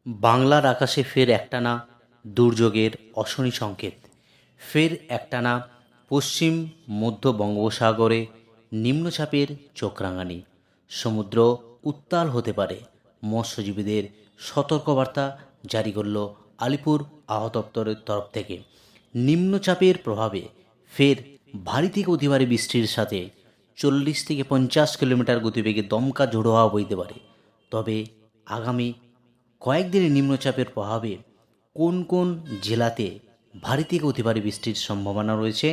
বাংলার আকাশে ফের একটানা দুর্যোগের অশনি সংকেত। ফের একটানা পশ্চিম মধ্য বঙ্গোপসাগরে নিম্নচাপের চোখরাঙানি। সমুদ্র উত্তাল হতে পারে, মৎস্যজীবীদের সতর্কবার্তা জারি করল আলিপুর আবহাওয়া দপ্তরের তরফ থেকে। নিম্নচাপের প্রভাবে ফের ভারী থেকে অতি ভারী বৃষ্টির সাথে 40 থেকে 50 কিলোমিটার গতিবেগে দমকা ঝোড়ো হাওয়া বইতে পারে। তবে আগামী কয়েকদিনের নিম্নচাপের প্রভাবে কোন কোন জেলাতে ভারী থেকে অতি ভারী বৃষ্টির সম্ভাবনা রয়েছে,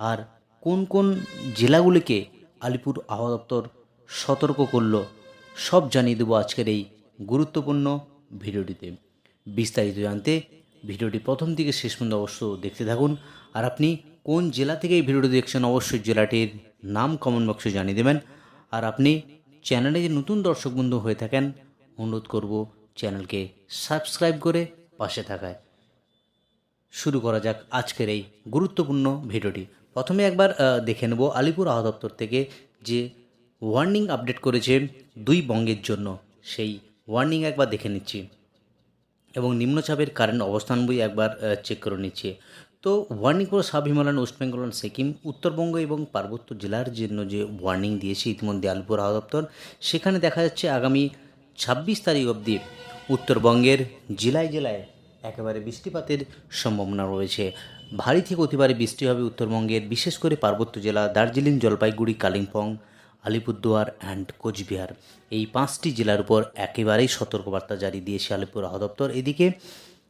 আর কোন কোন জেলাগুলিকে আলিপুর আবহাওয়া দপ্তর সতর্ক করল, সব জানিয়ে দেবো আজকের এই গুরুত্বপূর্ণ ভিডিওটিতে। বিস্তারিত জানতে ভিডিওটি প্রথম থেকে শেষ পর্যন্ত অবশ্যই দেখতে থাকুন। আর আপনি কোন জেলা থেকে এই ভিডিওটি দেখছেন অবশ্যই জেলাটির নাম কমেন্ট বক্সে জানিয়ে দেবেন। আর আপনি চ্যানেলে যে নতুন দর্শক বন্ধু হয়ে থাকেন, অনুরোধ করব চ্যানেলকে সাবস্ক্রাইব করে পাশে থাকায়। শুরু করা যাক আজকের এই গুরুত্বপূর্ণ ভিডিওটি। প্রথমে একবার দেখে নেব আলিপুর আবহাওয়া দপ্তর থেকে যে ওয়ার্নিং আপডেট করেছে দুই বঙ্গের জন্য, সেই ওয়ার্নিং একবার দেখে নিচ্ছি এবং নিম্নচাপের কারেন্ট অবস্থান বই একবার চেক করে নিচ্ছি। তো ওয়ার্নিং পুরো sub Himalayan, West Bengal, Sikkim, Uttarbanga এবং পার্বত্য জেলার জন্য যে ওয়ার্নিং দিয়েছে ইতিমধ্যে আলিপুর আবহাওয়া দপ্তর, সেখানে দেখা যাচ্ছে আগামী 26 তারিখ অবধি উত্তরবঙ্গের জেলায় জেলায় একেবারে বৃষ্টিপাতের সম্ভাবনা রয়েছে। ভারী থেকে অতি ভারী বৃষ্টি হবে উত্তরবঙ্গের, বিশেষ করে পার্বত্য জেলা দার্জিলিং, জলপাইগুড়ি, কালিম্পং, আলিপুরদুয়ার অ্যান্ড কোচবিহার, এই 5টি জেলার উপর একেবারেই সতর্কবার্তা জারি দিয়েছে আলিপুর আবহাওয়া দপ্তর। এদিকে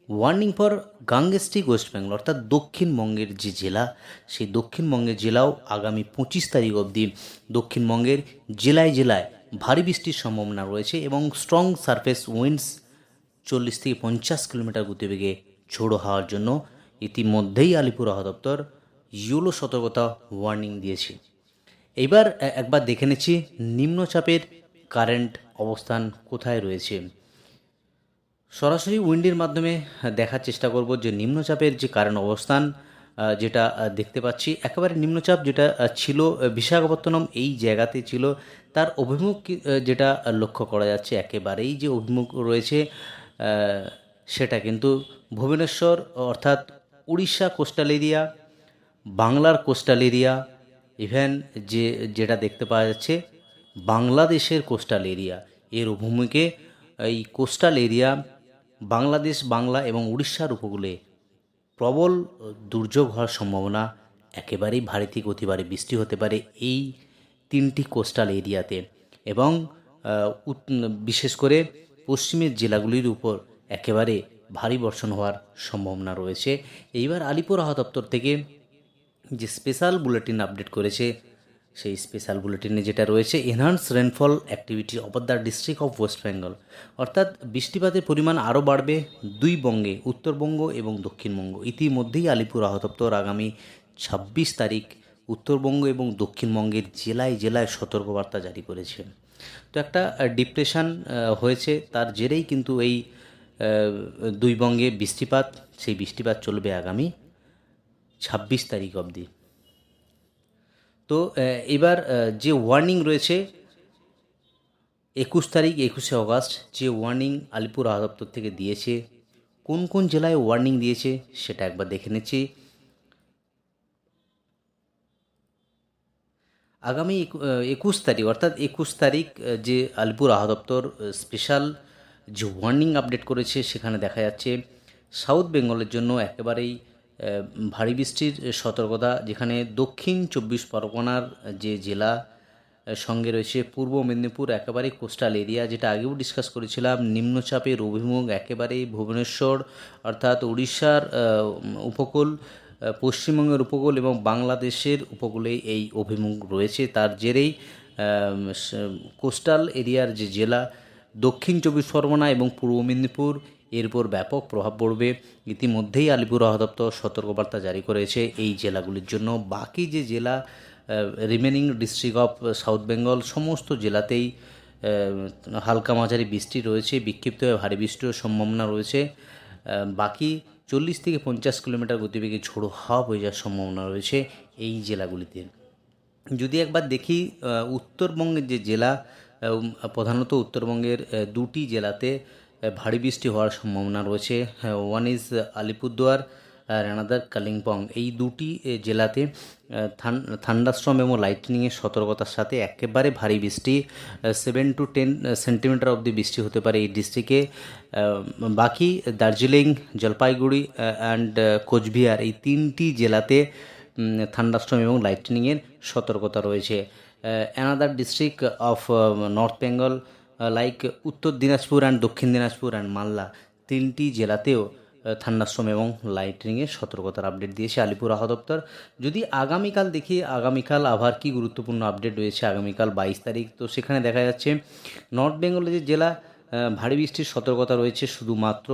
ওয়ার্নিং ফর গাঙ্গেস্টিক ওয়েস্ট বেঙ্গল, অর্থাৎ দক্ষিণবঙ্গের যে জেলা, সেই দক্ষিণবঙ্গের জেলাও আগামী 25 তারিখ অবধি দক্ষিণবঙ্গের জেলায় জেলায় ভারী বৃষ্টির সম্ভাবনা রয়েছে এবং স্ট্রং সারফেস উইন্ডস 40 থেকে 50 কিলোমিটার গতিবেগে ঝোড়ো হওয়ার জন্য ইতিমধ্যেই আলিপুর আবহাওয়া দপ্তর ইয়েলো সতর্কতা ওয়ার্নিং দিয়েছে। এইবার একবার দেখে নিচ্ছি নিম্নচাপের কারেন্ট অবস্থান কোথায় রয়েছে। সরাসরি উইন্ডের মাধ্যমে দেখার চেষ্টা করব যে নিম্নচাপের যে কারেন্ট অবস্থান, যেটা দেখতে পাচ্ছি একেবারে নিম্নচাপ যেটা ছিল বিশাখাপত্তনম এই জায়গাতে ছিল, তার অভিমুখ যেটা লক্ষ্য করা যাচ্ছে একেবারেই যে অভিমুখ রয়েছে সেটা কিন্তু ভুবনেশ্বর, অর্থাৎ উড়িষ্যা কোস্টাল এরিয়া, বাংলার কোস্টাল এরিয়া, ইভেন যেটা দেখতে পাওয়া যাচ্ছে বাংলাদেশের কোস্টাল এরিয়া, এর অভিমুখে এই কোস্টাল এরিয়া বাংলাদেশ, বাংলা এবং উড়িষ্যার উপকূলে প্রবল দুর্যোগ হওয়ার সম্ভাবনা, একেবারেই ভারী থেকে অতি ভারী বৃষ্টি হতে পারে এই 3টি কোস্টাল এরিয়াতে। এবং বিশেষ করে পশ্চিমের জেলাগুলির উপর একেবারে ভারী বর্ষণ হওয়ার সম্ভাবনা রয়েছে। এইবার আলিপুর আবহাওয়া দপ্তর থেকে যে স্পেশাল বুলেটিন আপডেট করেছে, সেই স্পেশাল বুলেটিনে যেটা রয়েছে enhance rainfall activity over the district of West Bengal, অর্থাৎ বৃষ্টিপাতের পরিমাণ আরও বাড়বে দুই বঙ্গে, উত্তরবঙ্গ এবং দক্ষিণবঙ্গ। ইতিমধ্যেই আলিপুর আবহাওয়া দপ্তর আগামী 26 তারিখ উত্তরবঙ্গ এবং দক্ষিণবঙ্গের জেলায় জেলায় সতর্কবার্তা জারি করেছে। তো একটা ডিপ্রেশন হয়েছে, তার জেরেই কিন্তু এই দুই বঙ্গে বৃষ্টিপাত, সেই বৃষ্টিপাত চলবে আগামী 26 তারিখ অবধি। তো এবার যে ওয়ার্নিং রয়েছে 21 তারিখ 21শে অগাস্ট, যে ওয়ার্নিং আলিপুর আবহাওয়া দপ্তর থেকে দিয়েছে, কোন কোন জেলায় ওয়ার্নিং দিয়েছে সেটা একবার দেখে নিচ্ছি। আগামী 21 তারিখ, অর্থাৎ 21 তারিখ যে আলিপুর আবহাওয়া দপ্তর স্পেশাল যে ওয়ার্নিং আপডেট করেছে, সেখানে দেখা যাচ্ছে সাউথ বেঙ্গলের জন্য একেবারেই ভারী বৃষ্টির সতর্কতা, যেখানে দক্ষিণ 24 পরগনার যে জেলা সঙ্গে রয়েছে পূর্ব মেদিনীপুর, একেবারে কোস্টাল এরিয়া, যেটা আগেও ডিসকাস করেছিলাম। নিম্নচাপের অভিমুখ একেবারেই ভুবনেশ্বর, অর্থাৎ উড়িষ্যার উপকূল, পশ্চিমবঙ্গের উপকূল এবং বাংলাদেশের উপকূলে এই অভিমুখ রয়েছে। তার জেরেই কোস্টাল এরিয়ার যে জেলা দক্ষিণ 24 পরগনা এবং পূর্ব মেদিনীপুর, এর উপর ব্যাপক প্রভাব পড়বে। ইতিমধ্যেই আলিপুর আবহাওয়া দপ্তর সতর্কবার্তা জারি করেছে এই জেলাগুলির জন্য। বাকি যে জেলা remaining district of south Bengal, সমস্ত জেলাতেই হালকা মাঝারি বৃষ্টি রয়েছে, বিক্ষিপ্তভাবে ভারী বৃষ্টির সম্ভাবনা রয়েছে। বাকি 40 থেকে 50 কিলোমিটার গতিবেগে ঝোড়ো হাওয়া বয়ে যাওয়ার সম্ভাবনা রয়েছে এই জেলাগুলিতে। যদি একবার দেখি উত্তরবঙ্গের যে জেলা, প্রধানত উত্তরবঙ্গের দুটি জেলাতে ভারী বৃষ্টি হওয়ার সম্ভাবনা রয়েছে। ওয়ান ইজ আলিপুরদুয়ার আর অ্যানাদার কালিম্পং। এই দুটি জেলাতে থান্ডারস্টর্ম এবং লাইটনিংয়ের সতর্কতার সাথে একেবারে ভারী বৃষ্টি 7 to 10 সেন্টিমিটার অবধি বৃষ্টি হতে পারে এই ডিস্ট্রিক্টে। বাকি দার্জিলিং, জলপাইগুড়ি অ্যান্ড কোচবিহার এই তিনটি জেলাতে থান্ডারস্টর্ম এবং লাইটনিংয়ের সতর্কতা রয়েছে। Another district of north Bengal like উত্তর দিনাজপুর অ্যান্ড দক্ষিণ দিনাজপুর অ্যান্ড মালদা তিনটি জেলাতেও থান্ডারস্টর্ম এবং লাইটনিংয়ের সতর্কতার আপডেট দিয়েছে আলিপুর আবহাওয়া দপ্তর। যদি আগামীকাল দেখি, আগামীকাল আবার কি গুরুত্বপূর্ণ আপডেট রয়েছে আগামীকাল 22 তারিখ, তো সেখানে দেখা যাচ্ছে নর্থ বেঙ্গলের যে জেলা ভারী বৃষ্টির সতর্কতা রয়েছে শুধুমাত্র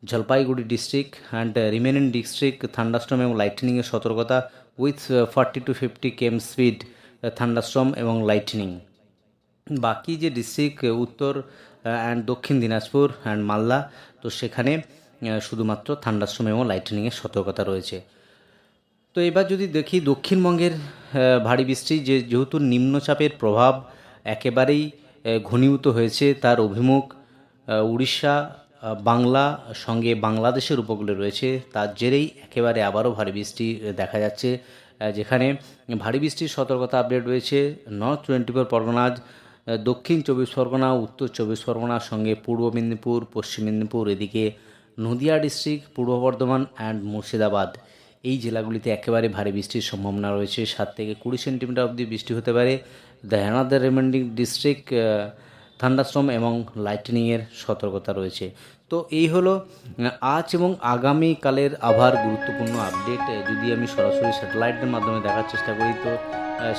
Jalpaiguri district and remaining district thunderstorm এবং লাইটনিংয়ের সতর্কতা with 40 to 50 km speed thunderstorm এবং লাইটনিং। বাকি যে ডিস্ট্রিক্ট উত্তর অ্যান্ড দক্ষিণ দিনাজপুর অ্যান্ড মালদা, তো সেখানে শুধুমাত্র থান্ডারস্টর্ম এবং লাইটনিংয়ের সতর্কতা রয়েছে। তো এবার যদি দেখি দক্ষিণবঙ্গের ভারী বৃষ্টি যেহেতু নিম্নচাপের প্রভাব একেবারেই ঘনীভূত হয়েছে, তার অভিমুখ উড়িষ্যা, বাংলা সঙ্গে বাংলাদেশের উপকূলে রয়েছে, তার জেরেই একেবারে আবারও ভারী বৃষ্টি দেখা যাচ্ছে, যেখানে ভারী বৃষ্টির সতর্কতা আপডেট রয়েছে নর্থ 24 পরগনাজ, দক্ষিণ 24 পরগনা, উত্তর 24 পরগনার সঙ্গে পূর্ব মেদিনীপুর, পশ্চিম মেদিনীপুর, এদিকে Nadia district, Purba Bardhaman and Murshidabad এই জেলাগুলিতে একেবারে ভারী বৃষ্টির সম্ভাবনা রয়েছে। 7 থেকে 20 সেন্টিমিটার অবধি বৃষ্টি হতে পারে। The another remaining district thunderstorm এবং লাইটনিংয়ের সতর্কতা রয়েছে। তো এই হলো আজ এবং আগামীকালের আবহাওয়ার গুরুত্বপূর্ণ আপডেট। যদি আমি সরাসরি স্যাটেলাইটের মাধ্যমে দেখার চেষ্টা করি, তো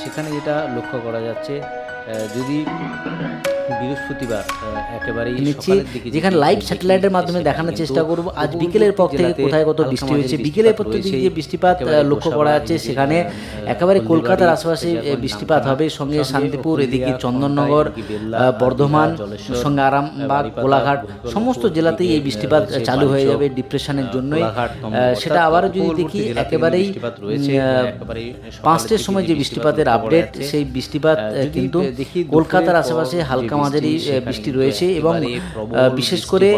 সেখানে যেটা লক্ষ্য করা যাচ্ছে, যদি বৃহস্পতিবার একেবারেই নিচ্ছি, যেখানে লাইভ স্যাটেলাইটের মাধ্যমে দেখানোর চেষ্টা করব আজ বিকেলের পর থেকে কোথায় কত বৃষ্টি হয়েছে। বিকেলের পর থেকে যে বৃষ্টিপাত লক্ষ্য করা যাচ্ছে, সেখানে একেবারে কলকাতার আশেপাশে বৃষ্টিপাত হবে, সঙ্গে শান্তিপুর, এদিকে চন্দননগর, বর্ধমান, সঙ্গে আরামবাগ, কোলাঘাট সমস্ত জেলাতেই এই বৃষ্টিপাত চালু হয়ে যাবে ডিপ্রেশনের জন্যই। সেটা আবারও যদি দেখি, একেবারেই 5টার সময় যে বৃষ্টিপাতের আপডেট, সেই বৃষ্টিপাত কিন্তু কলকাতার আশেপাশে হালকা মাঝারি বৃষ্টি রয়েছে এবং বিশেষ করে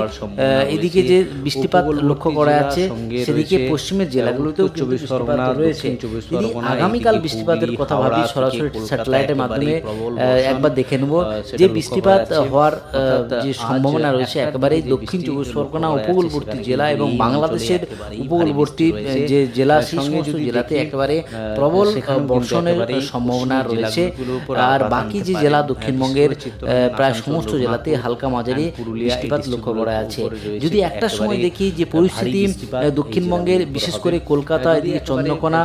এদিকে যে বৃষ্টিপাত লক্ষ্য করা যাচ্ছে, সেদিকে পশ্চিমের জেলাগুলোতেও 24 পরগনা রয়েছে। যদি আগামীকাল বৃষ্টিপাতের কথা ভাবি, সরাসরি স্যাটেলাইটের মাধ্যমে একবার দেখে নেব যে বৃষ্টিপাত হওয়ার যে সম্ভাবনা রয়েছে একেবারেই দক্ষিণ 24 পরগনা উপকূলবর্তী জেলা এবং বাংলাদেশের উপকূলবর্তী যে জেলা, সেই সমস্ত জেলাতে একেবারে প্রবল বর্ষণের সম্ভাবনা রয়েছে। আর বাকি যে জেলা দক্ষিণবঙ্গের প্রায় সমস্ত জেলাতে হালকা মাঝারি বৃষ্টিপাত লক্ষ্য করা আছে। যদি একটা সময় দেখি যে পরিস্থিতি দক্ষিণবঙ্গের বিশেষ করে কলকাতা, এদিকে চন্দ্রকোনা,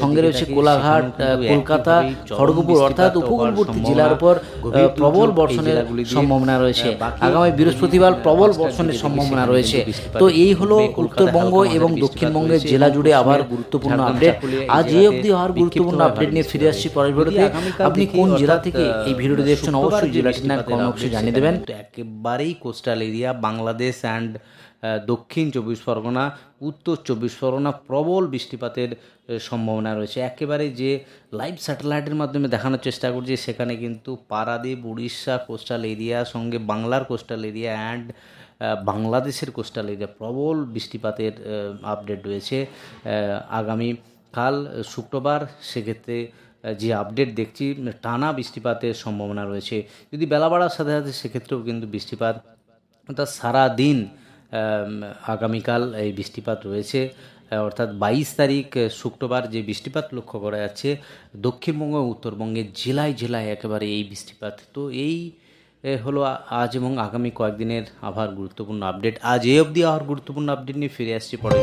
সঙ্গে রয়েছে কোলাঘাট, কলকাতা, খড়গপুর অর্থাৎ উপকূলবর্তী জেলার উপর প্রবল বর্ষণের সম্ভাবনা রয়েছে। আগামী বৃহস্পতিবার প্রবল বর্ষণের সম্ভাবনা রয়েছে। তো এই হলো উত্তরবঙ্গ এবং দক্ষিণবঙ্গের জেলা জুড়ে আবার গুরুত্বপূর্ণ আপডেট। আজ এই অবধি হওয়ার গুরুত্বপূর্ণ আপডেট নিয়ে ফিরে আসছি পরের ভিডিওতে। আপনি কোন জেলা থেকে এই ভিডিওটি দেখছেন অবশ্যই জেলাটির নাম কমেন্ট বক্সে জানিয়ে দেবেন। তো একেবারেই কোস্টাল এরিয়া বাংলাদেশ অ্যান্ড দক্ষিণ 24 পরগনা, উত্তর 24 পরগনা প্রবল বৃষ্টিপাতের সম্ভাবনা রয়েছে। একেবারে যে লাইভ স্যাটেলাইটের মাধ্যমে দেখানোর চেষ্টা করছি, সেখানে কিন্তু পারাদ্বীপ, উড়িষ্যা কোস্টাল এরিয়া, সঙ্গে বাংলার কোস্টাল এরিয়া অ্যান্ড বাংলাদেশের কোস্টাল এরিয়া প্রবল বৃষ্টিপাতের আপডেট রয়েছে। আগামীকাল শুক্রবার সেক্ষেত্রে যে আপডেট দেখছি, টানা বৃষ্টিপাতের সম্ভাবনা রয়েছে। যদি বেলা বাড়ার সাথে সাথে সেক্ষেত্রেও কিন্তু বৃষ্টিপাত, অর্থাৎ সারাদিন আগামীকাল এই বৃষ্টিপাত রয়েছে। অর্থাৎ 22 তারিখ শুক্রবার যে বৃষ্টিপাত লক্ষ্য করা যাচ্ছে দক্ষিণবঙ্গ ও উত্তরবঙ্গের জেলায় জেলায় একেবারে এই বৃষ্টিপাত। তো এই হলো আজ এবং আগামী কয়েকদিনের আবহাওয়ার গুরুত্বপূর্ণ আপডেট। আজ এই অবধি আবহাওয়ার গুরুত্বপূর্ণ আপডেট নিয়ে ফিরে আসছি পরে।